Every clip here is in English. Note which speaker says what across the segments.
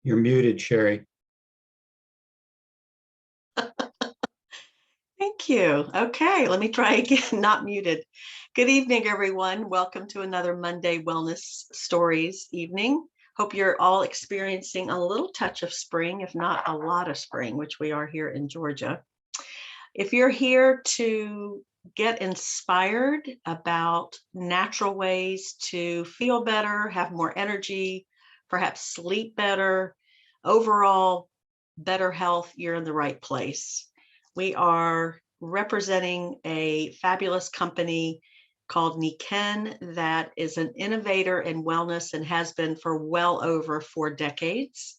Speaker 1: You're muted, Sherry.
Speaker 2: Thank you. Okay, let me try again. Not muted. Good evening, everyone. Welcome to another Monday Wellness Stories evening. Hope you're all experiencing a little touch of spring, if not a lot of spring, which we are here in Georgia. If you're here to get inspired about natural ways to feel better, have more energy, perhaps sleep better, overall better health, you're in the right place. We are representing a fabulous company called Nikken that is an innovator in wellness and has been for well over 4 decades.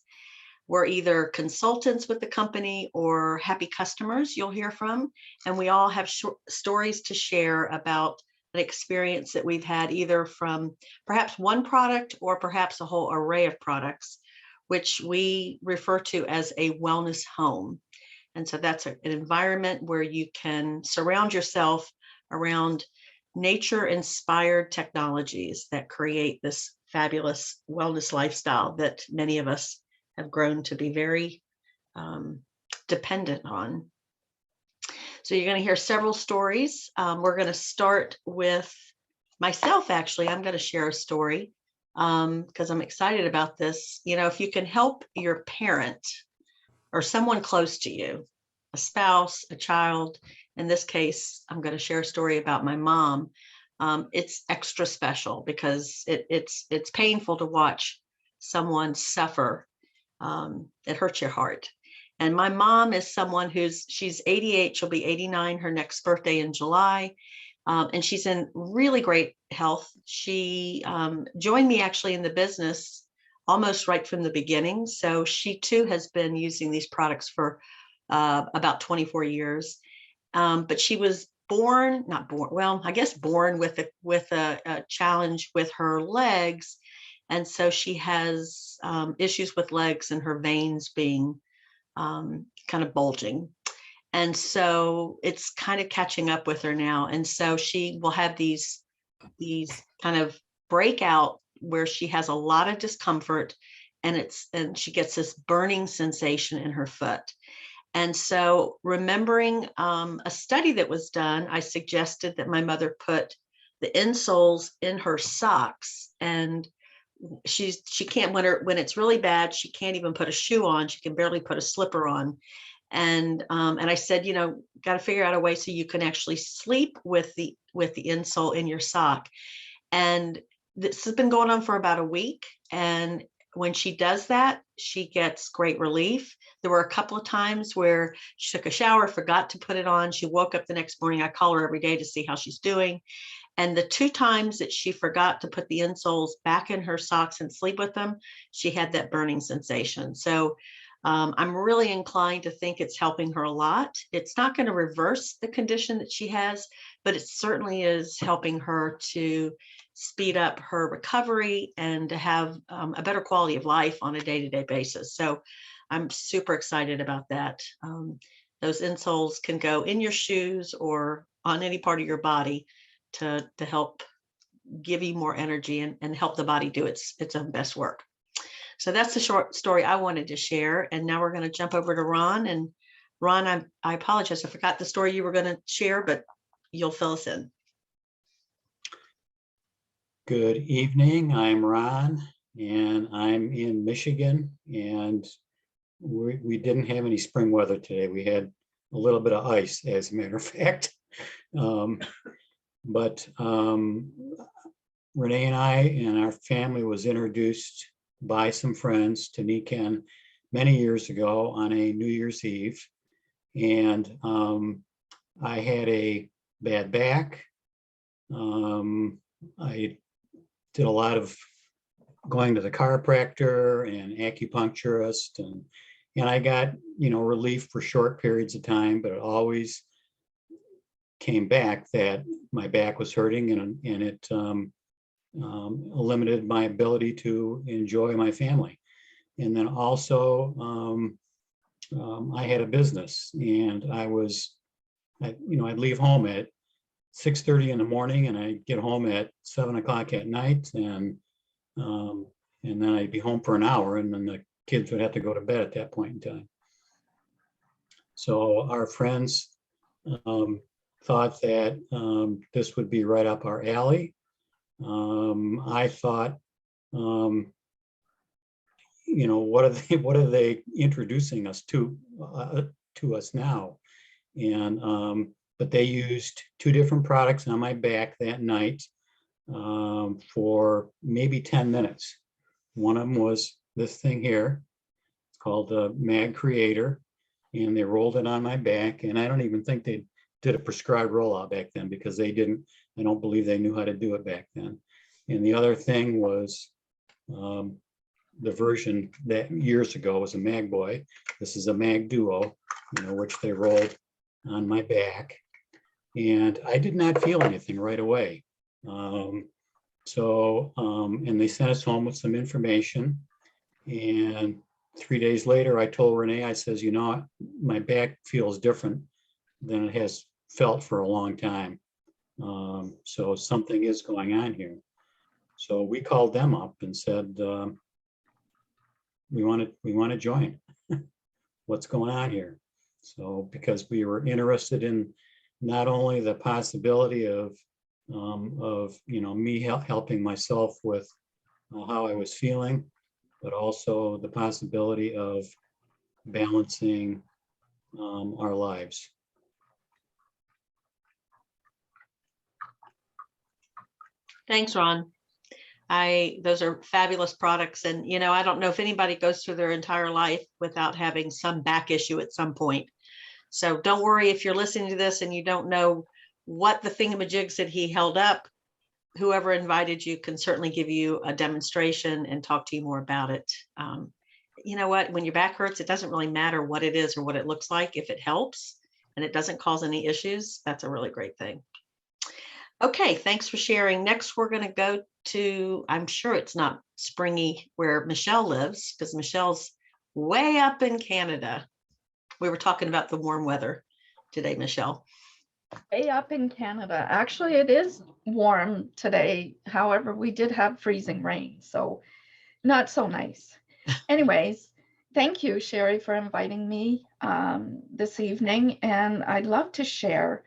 Speaker 2: We're either consultants with the company or happy customers you'll hear from. And we all have stories to share about an experience that we've had either from perhaps one product or perhaps a whole array of products, which we refer to as a wellness home. And so that's an environment where you can surround yourself around nature-inspired technologies that create this fabulous wellness lifestyle that many of us have grown to be very dependent on. So you're going to hear several stories. We're going to start with myself, actually. I'm going to share a story because I'm excited about this. You know, if you can help your parent or someone close to you, a spouse, a child, in this case, I'm going to share a story about my mom. It's extra special because it's painful to watch someone suffer. It hurts your heart. And my mom is someone she's 88, she'll be 89, her next birthday in July. And she's in really great health. She joined me actually in the business almost right from the beginning. So she too has been using these products for about 24 years. But she was born with a challenge with her legs. And so she has issues with legs and her veins being kind of bulging. And so it's kind of catching up with her now. And so she will have these kind of breakout where she has a lot of discomfort and she gets this burning sensation in her foot. And so remembering a study that was done, I suggested that my mother put the insoles in her socks, and she can't, when it's really bad, she can't even put a shoe on. She can barely put a slipper on. And I said, you know, got to figure out a way so you can actually sleep with the insole in your sock. And this has been going on for about a week. And when she does that, she gets great relief. There were a couple of times where she took a shower, forgot to put it on. She woke up the next morning. I call her every day to see how she's doing. And the 2 times that she forgot to put the insoles back in her socks and sleep with them, she had that burning sensation. So I'm really inclined to think it's helping her a lot. It's not going to reverse the condition that she has, but it certainly is helping her to speed up her recovery and to have a better quality of life on a day-to-day basis. So I'm super excited about that. Those insoles can go in your shoes or on any part of your body to help give you more energy and help the body do its own best work. So that's the short story I wanted to share. And now we're going to jump over to Ron. And Ron, I apologize. I forgot the story you were going to share, but you'll fill us in.
Speaker 1: Good evening. I'm Ron, and I'm in Michigan. And we didn't have any spring weather today. We had a little bit of ice, as a matter of fact. But Renee and I and our family was introduced by some friends to Nikken many years ago on a New Year's Eve. And I had a bad back. I did a lot of going to the chiropractor and acupuncturist, and I got, you know, relief for short periods of time, but it always came back that my back was hurting, and it limited my ability to enjoy my family. And then also I had a business, and I'd leave home at 6:30 in the morning, and I'd get home at 7 o'clock at night, and then I'd be home for an hour, and then the kids would have to go to bed at that point in time. So our friends thought that this would be right up our alley. I thought, what are they introducing us to us now? And but they used 2 different products on my back that night for maybe 10 minutes. One of them was this thing here. It's called the Mag Creator, and they rolled it on my back. And I don't even think they did a prescribed rollout back then, because I don't believe they knew how to do it back then. And the other thing was the version that years ago was a Mag Boy. This is a Mag Duo, which they rolled on my back. And I did not feel anything right away. And they sent us home with some information. And 3 days later, I told Renee, I says, my back feels different than it has felt for a long time. So something is going on here. So we called them up and said, we want to join. What's going on here? So because we were interested in not only the possibility of me helping myself with how I was feeling, but also the possibility of balancing our lives.
Speaker 2: Thanks, Ron. Those are fabulous products. And, I don't know if anybody goes through their entire life without having some back issue at some point. So don't worry if you're listening to this and you don't know what the thingamajigs that he held up. Whoever invited you can certainly give you a demonstration and talk to you more about it. You know what? When your back hurts, it doesn't really matter what it is or what it looks like. If it helps and it doesn't cause any issues, that's a really great thing. Okay, thanks for sharing. Next, we're going to go to, I'm sure it's not springy where Michelle lives, because Michelle's way up in Canada. We were talking about the warm weather today, Michelle.
Speaker 3: Way up in Canada. Actually, it is warm today. However, we did have freezing rain, so not so nice. Anyways, thank you, Sherry, for inviting me this evening. And I'd love to share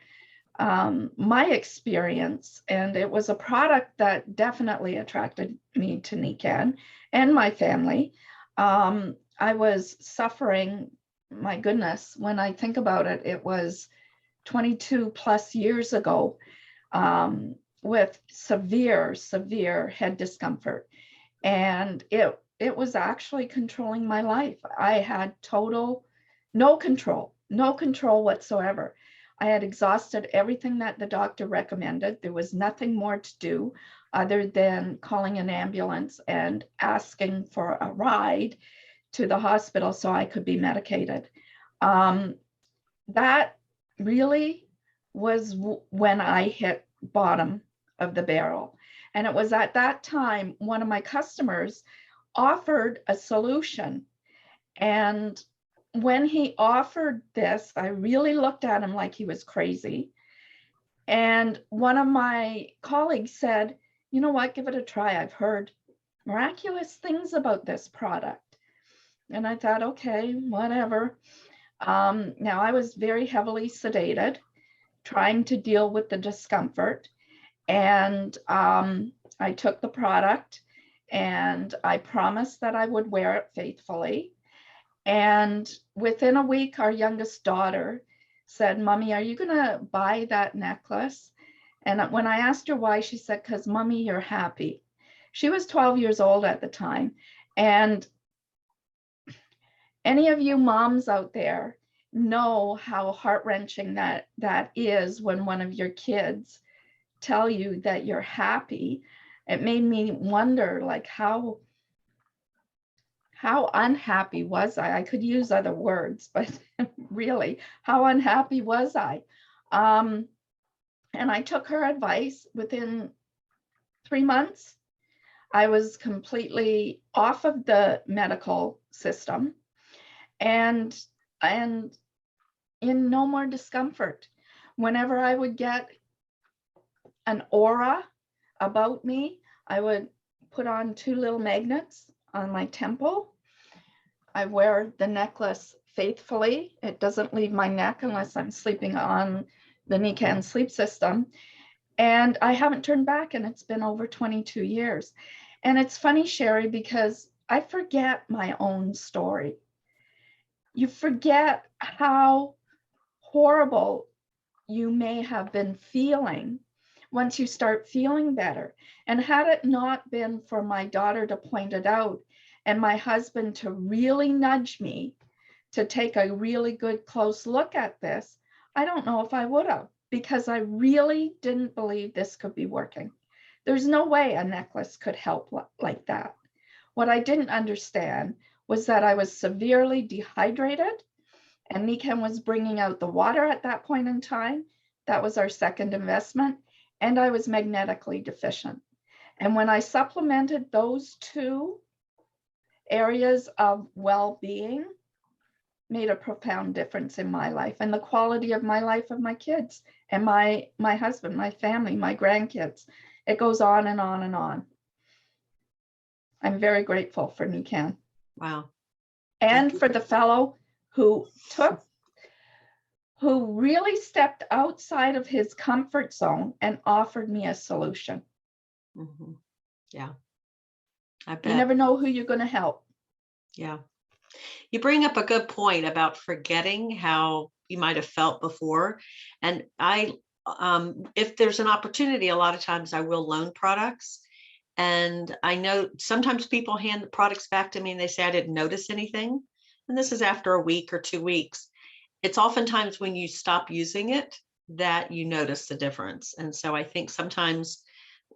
Speaker 3: my experience. And it was a product that definitely attracted me to NECAN and my family. I was suffering, my goodness, when I think about it, it was 22 plus years ago with severe head discomfort. And it was actually controlling my life. I had no control whatsoever. I had exhausted everything that the doctor recommended. There was nothing more to do other than calling an ambulance and asking for a ride to the hospital so I could be medicated. That really was when I hit bottom of the barrel. And it was at that time, one of my customers offered a solution. And when he offered this, I really looked at him like he was crazy. And one of my colleagues said, you know what, give it a try. I've heard miraculous things about this product. And I thought, okay, whatever. Now I was very heavily sedated, trying to deal with the discomfort. And I took the product and I promised that I would wear it faithfully. And within a week, our youngest daughter said, Mommy, are you going to buy that necklace? And when I asked her why, she said, because Mommy, you're happy. She was 12 years old at the time. And any of you moms out there know how heart-wrenching that is when one of your kids tell you that you're happy. It made me wonder, like, how unhappy was I? I could use other words, but really, how unhappy was I? And I took her advice. Within 3 months, I was completely off of the medical system and in no more discomfort. Whenever I would get an aura about me, I would put on 2 little magnets on my temple, I wear the necklace faithfully. It doesn't leave my neck unless I'm sleeping on the Nikan sleep system. And I haven't turned back, and it's been over 22 years. And it's funny, Sherry, because I forget my own story. You forget how horrible you may have been feeling once you start feeling better. And had it not been for my daughter to point it out and my husband to really nudge me to take a really good close look at this, I don't know if I would have, because I really didn't believe this could be working. There's no way a necklace could help like that. What I didn't understand was that I was severely dehydrated, and Nikan was bringing out the water at that point in time. That was our second investment. And I was magnetically deficient. And when I supplemented those two areas of well-being, made a profound difference in my life and the quality of my life of my kids and my husband, my family, my grandkids. It goes on and on and on. I'm very grateful for Nikan.
Speaker 2: Wow.
Speaker 3: And for the fellow who really stepped outside of his comfort zone and offered me a solution.
Speaker 2: Mm-hmm. Yeah. I bet.
Speaker 3: You never know who you're going to help.
Speaker 2: Yeah. You bring up a good point about forgetting how you might have felt before. And if there's an opportunity, a lot of times I will loan products. And I know sometimes people hand the products back to me and they say, I didn't notice anything. And this is after a week or 2 weeks. It's oftentimes when you stop using it that you notice the difference. And so I think sometimes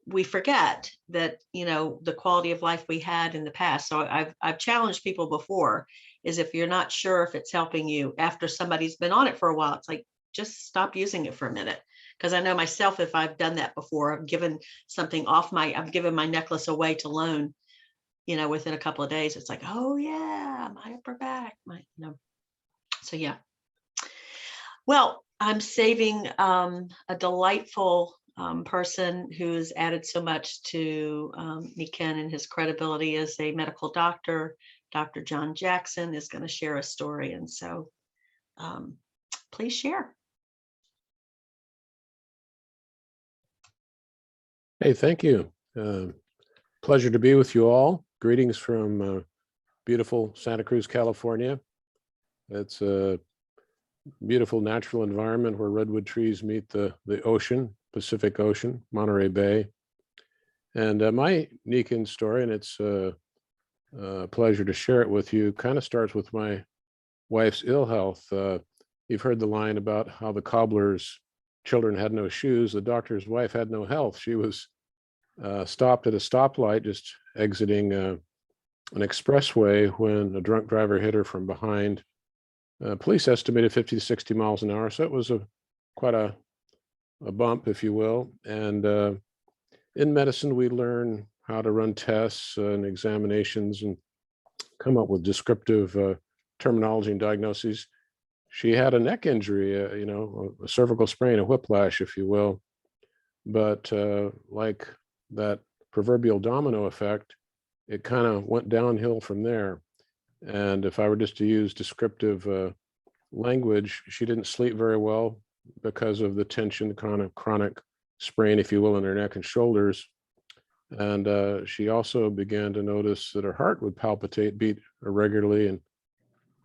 Speaker 2: we forget that, the quality of life we had in the past. So I've challenged people before, is if you're not sure if it's helping you after somebody's been on it for a while, it's like, just stop using it for a minute. Because I know myself, if I've done that before, I've given my necklace away to loan, within a couple of days, it's like, oh yeah, my upper back, so yeah. Well, I'm saving a delightful person who's added so much to Nikan and his credibility as a medical doctor. Dr. John Jackson is going to share a story. And so please share.
Speaker 4: Hey, thank you. Pleasure to be with you all. Greetings from beautiful Santa Cruz, California. It's a beautiful natural environment where redwood trees meet the ocean, Pacific Ocean, Monterey Bay. And my Nikan story, and it's a pleasure to share it with you, kind of starts with my wife's ill health. You've heard the line about how the cobbler's children had no shoes. The doctor's wife had no health. She was stopped at a stoplight, just exiting an expressway, when a drunk driver hit her from behind. Police estimated 50 to 60 miles an hour. So it was quite a bump, if you will. And in medicine, we learn how to run tests and examinations and come up with descriptive terminology and diagnoses. She had a neck injury, a cervical sprain, a whiplash, if you will. But like that proverbial domino effect, it kind of went downhill from there. And if I were just to use descriptive language, she didn't sleep very well because of the tension, the kind of chronic sprain, if you will, in her neck and shoulders. And she also began to notice that her heart would palpitate, beat irregularly. And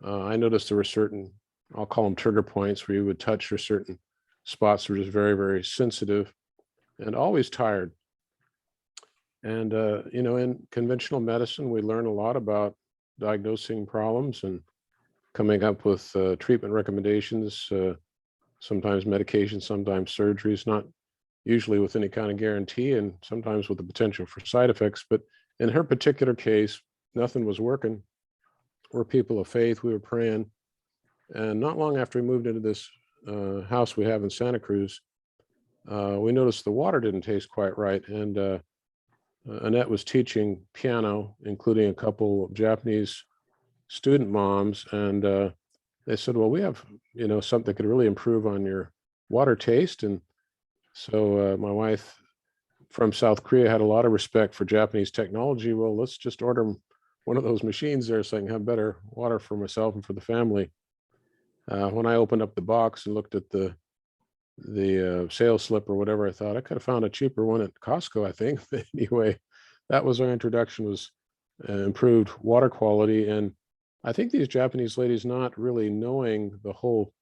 Speaker 4: I noticed there were certain, I'll call them trigger points, where you would touch her certain spots that were just very, very sensitive and always tired. And, in conventional medicine, we learn a lot about diagnosing problems and coming up with treatment recommendations, sometimes medication, sometimes surgeries, not usually with any kind of guarantee, and sometimes with the potential for side effects. But in her particular case, nothing was working. We're people of faith. We were praying. And not long after we moved into this house we have in Santa Cruz, we noticed the water didn't taste quite right. And Annette was teaching piano, including a couple of Japanese student moms. And they said, well, we have, something that could really improve on your water taste. And so my wife from South Korea had a lot of respect for Japanese technology. Well, let's just order them one of those machines there so I can have better water for myself and for the family. When I opened up the box and looked at the sales slip or whatever, I thought I could have found a cheaper one at Costco, I think. But anyway, that was our introduction, was improved water quality. And I think these Japanese ladies, not really knowing the whole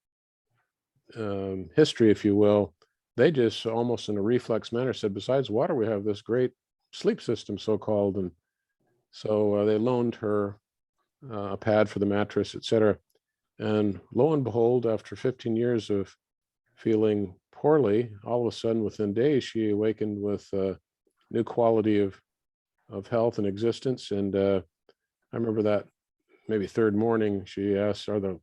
Speaker 4: history, if you will, they just almost in a reflex manner said, besides water, we have this great sleep system, so-called. And so they loaned her a pad for the mattress, etc. And lo and behold, after 15 years of feeling poorly, all of a sudden within days, she awakened with a new quality of health and existence. And I remember that maybe third morning, she asked, "Are the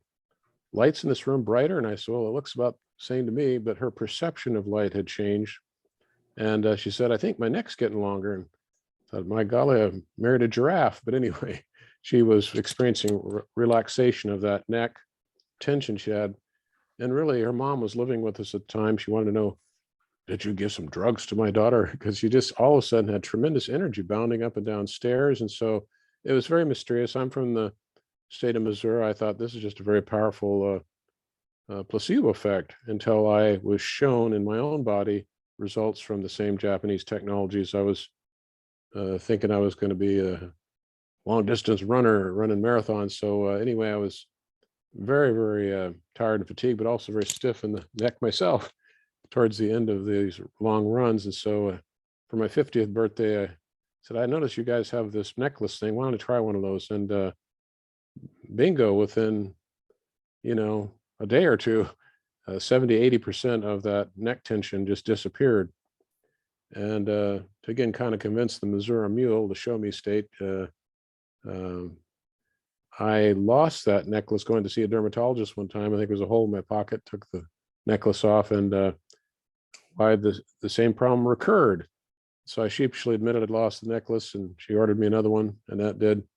Speaker 4: lights in this room brighter?" And I said, "Well, it looks about the same to me," but her perception of light had changed. And she said, "I think my neck's getting longer." And I thought, my golly, I married a giraffe. But anyway, she was experiencing relaxation of that neck tension she had. And really, her mom was living with us at the time. She wanted to know, did you give some drugs to my daughter? Because she just all of a sudden had tremendous energy bounding up and down stairs. And so it was very mysterious. I'm from the state of Missouri. I thought this is just a very powerful placebo effect, until I was shown in my own body results from the same Japanese technologies. I was thinking I was going to be a long distance runner running marathons. So anyway, I was very, very tired and fatigued, but also very stiff in the neck myself towards the end of these long runs. And so for my 50th birthday, I said, "I noticed you guys have this necklace thing. Why don't I try one of those?" And bingo, within, a day or two, 70-80% of that neck tension just disappeared. And to again kind of convince the Missouri Mule, the show me state, I lost that necklace going to see a dermatologist one time. I think there was a hole in my pocket, took the necklace off, and why the same problem recurred. So I sheepishly admitted I'd lost the necklace, and she ordered me another one, and that did.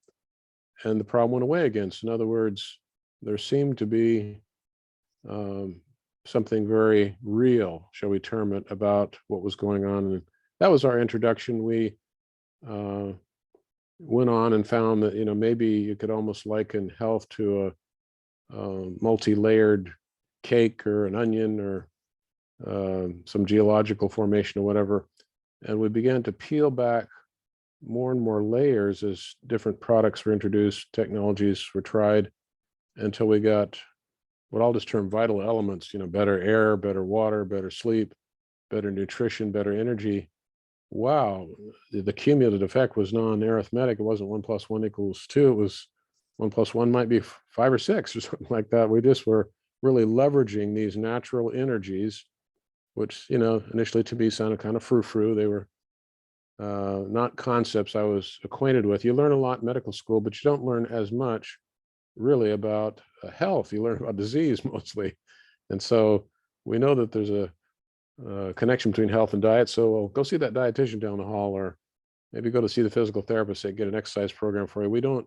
Speaker 4: And the problem went away again. So in other words, there seemed to be something very real, shall we term it, about what was going on. And that was our introduction. We went on and found that, maybe you could almost liken health to a multi-layered cake or an onion or some geological formation or whatever. And we began to peel back more and more layers as different products were introduced, technologies were tried, until we got what I'll just term vital elements, better air, better water, better sleep, better nutrition, better energy. Wow, the cumulative effect was non-arithmetic. It wasn't 1 + 1 = 2. It was 1 + 1 might be 5 or 6 or something like that. We just were really leveraging these natural energies, which, initially to me sounded kind of frou-frou. They were not concepts I was acquainted with. You learn a lot in medical school, but you don't learn as much really about health. You learn about disease mostly. And so we know that there's a connection between health and diet. So we'll go see that dietitian down the hall, or maybe go to see the physical therapist, say, get an exercise program for you. We don't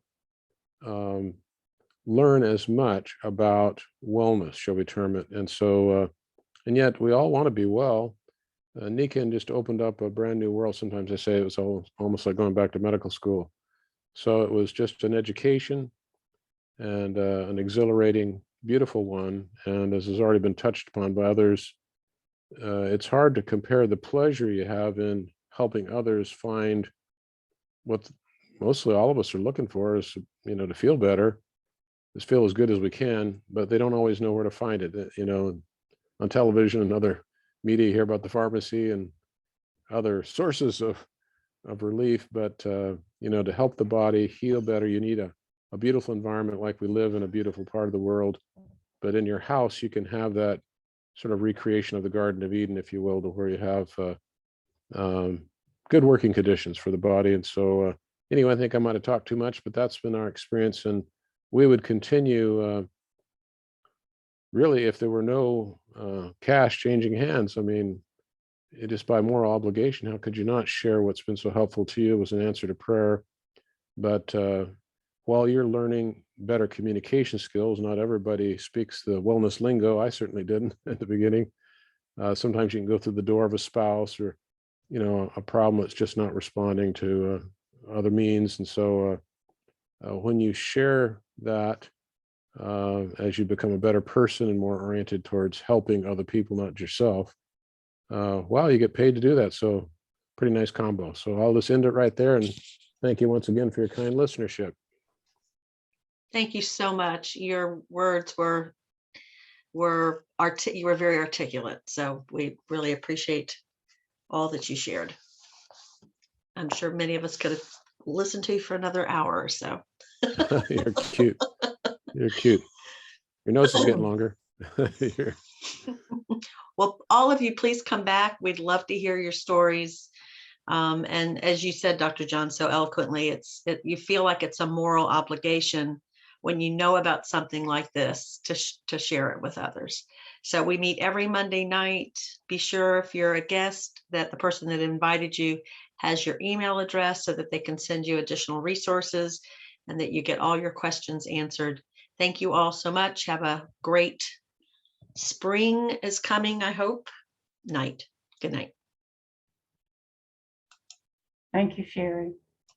Speaker 4: learn as much about wellness, shall we term it. And so, and yet we all want to be well. Nikken just opened up a brand new world. Sometimes I say it was almost like going back to medical school. So it was just an education and an exhilarating, beautiful one. And as has already been touched upon by others, it's hard to compare the pleasure you have in helping others find what mostly all of us are looking for, is, to feel better, is feel as good as we can, but they don't always know where to find it. On television and other media, you hear about the pharmacy and other sources of relief, but to help the body heal better, you need a beautiful environment, like we live in a beautiful part of the world. But in your house, you can have that sort of recreation of the Garden of Eden, if you will, to where you have good working conditions for the body. And so anyway, I think I might have talked too much, but that's been our experience. And we would continue, really, if there were no cash changing hands. I mean, it is by moral obligation. How could you not share what's been so helpful to you? It was an answer to prayer. But while you're learning better communication skills, not everybody speaks the wellness lingo. I certainly didn't at the beginning. Sometimes you can go through the door of a spouse, or, a problem that's just not responding to other means. And so when you share that, as you become a better person and more oriented towards helping other people, not yourself, wow, you get paid to do that. So pretty nice combo. So I'll just end it right there. And thank you once again for your kind listenership.
Speaker 2: Thank you so much. Your words you were very articulate. So we really appreciate all that you shared. I'm sure many of us could have listened to you for another hour or so.
Speaker 4: You're cute. You're cute. Your nose is getting longer. You're-
Speaker 2: Well, all of you, please come back. We'd love to hear your stories. And as you said, Dr. John, so eloquently, you feel like it's a moral obligation when you know about something like this to share it with others. So we meet every Monday night. Be sure if you're a guest that the person that invited you has your email address so that they can send you additional resources and that you get all your questions answered. Thank you all so much. Have a great spring is coming, I hope. Night. Good night.
Speaker 5: Thank you, Sherry.